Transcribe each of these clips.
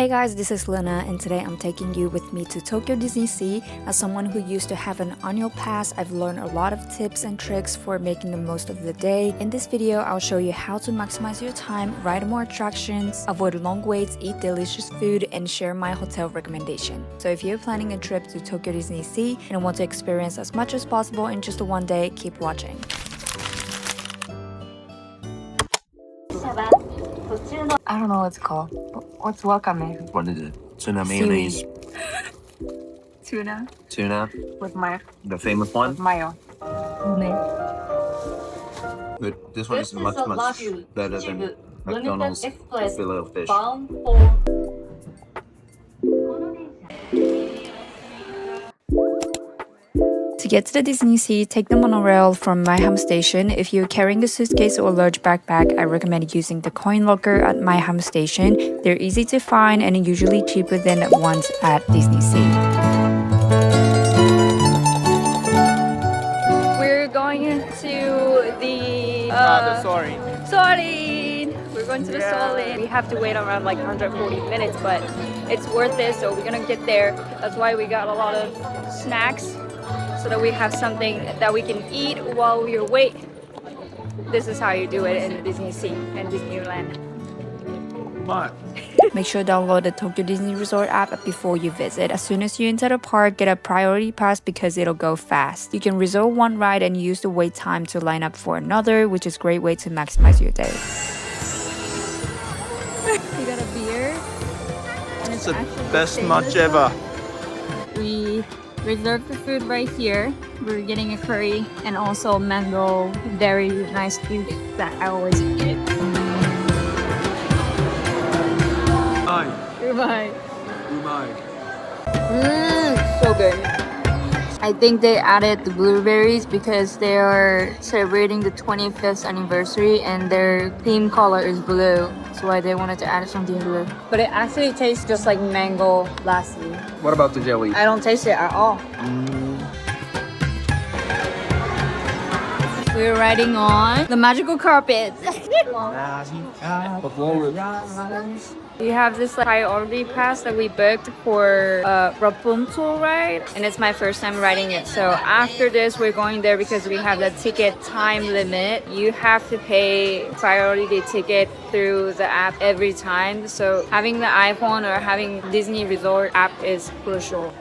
Hey guys, this is Luna and today I'm taking you with me to Tokyo DisneySea. As someone who used to have an annual pass, I've learned a lot of tips and tricks for making the most of the day. In this video, I'll show you how to maximize your time, ride more attractions, avoid long waits, eat delicious food, and share my hotel recommendation. So if you're planning a trip to Tokyo DisneySea and want to experience as much as possible in just one day, keep watching. I don't know what it's called. What's wakame? What is it? Tuna mayonnaise. Tuna Tuna, with mayo. the famous one. Mayo. But this one is much better than McDonald's fillet of fish. To get to the DisneySea, take the monorail from Maihama Station. If you're carrying a suitcase or a large backpack, I recommend using the coin locker at Maihama Station. They're easy to find and usually cheaper than ones at DisneySea. We're going into the Soaring. Soaring! We're going to the Soaring. We have to wait around like 140 minutes, but it's worth it, so we're gonna get there. That's why we got a lot of snacks, so that we have something that we can eat while we wait. This is how you do it in the DisneySea and Disneyland. What? Make sure to download the Tokyo Disney Resort app before you visit. As soon as you enter the park, get a priority pass because it'll go fast. You can reserve one ride and use the wait time to line up for another, which is a great way to maximize your day. We got a beer. And It's the best lunch ever. We reserved the food right here. We're getting a curry and also mango, very nice food that I always get. Goodbye. So good. I think they added the blueberries because they are celebrating the 25th anniversary and their theme color is blue. That's why they wanted to add something blue. But it actually tastes just like mango lassi. What about the jelly? I don't taste it at all. We're riding on the magical carpet. We have this priority pass that we booked for Rapunzel ride, and it's my first time riding it. So after this, we're going there because we have the ticket time limit. You have to pay priority ticket through the app every time. So having the iPhone or having Disney Resort app is crucial.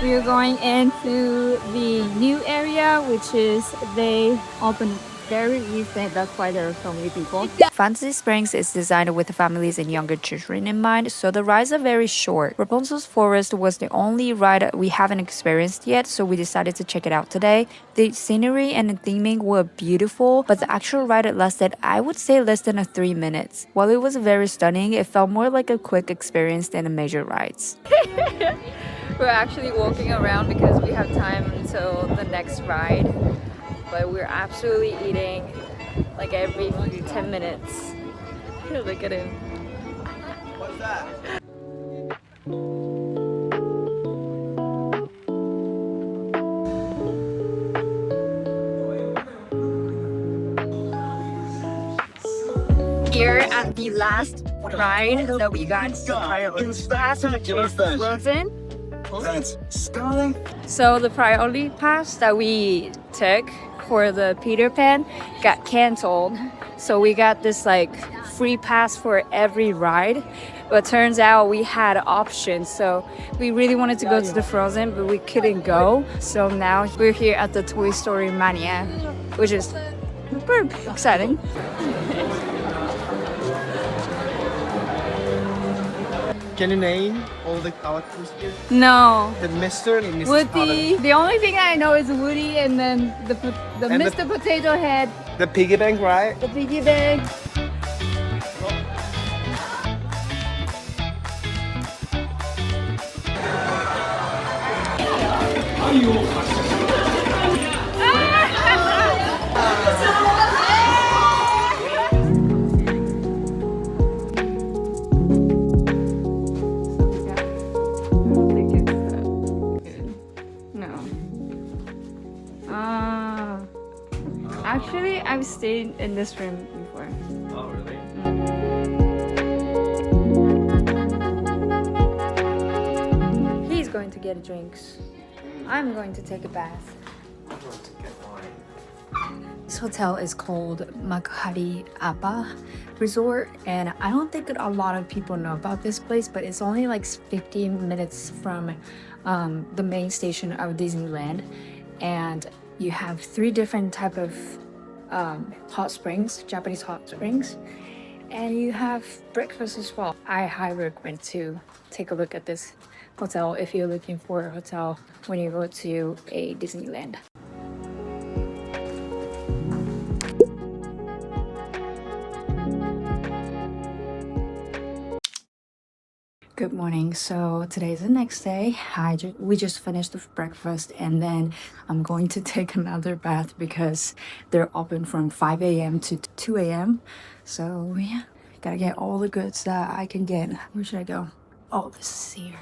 We are going into the new area, which is they opened very recent. That's why there are so many people. Fantasy Springs is designed with families and younger children in mind, so the rides are very short. Rapunzel's Forest was the only ride we haven't experienced yet, so we decided to check it out today. The scenery and the theming were beautiful, but the actual ride lasted, I would say, less than 3 minutes. While it was very stunning, it felt more like a quick experience than a major rides. We're actually walking around because we have time until the next ride, but we're absolutely eating like every 10 minutes. Look at him. What's that? Here at the last ride that we got, the priority pass, which is Frozen. So the priority pass that we took for the Peter Pan got canceled. So we got this like free pass for every ride. But turns out we had options. So we really wanted to go to the Frozen, but we couldn't go. So now we're here at the Toy Story Mania, which is super exciting. Can you name all the characters here? No. The Mr. and Mrs. Woody. The only thing I know is Woody and then the And Mr. Potato Head, The piggy bank, right? the piggy bank. I've stayed in this room before. Oh, really? He's going to get drinks. I'm going to take a bath. I'm going to get wine. This hotel is called Makuhari Aba Resort, and I don't think a lot of people know about this place, but it's only like 15 minutes from the main station of Disneyland, and you have 3 different type of hot springs, Japanese hot springs, and you have breakfast as well. I highly recommend to take a look at this hotel if you're looking for a hotel when you go to a Disneyland. Good morning. So today's the next day. We just finished the breakfast, and then I'm going to take another bath because they're open from 5 a.m. to 2 a.m. So yeah, gotta get all the goods that I can get. Where should I go? Oh, this is here.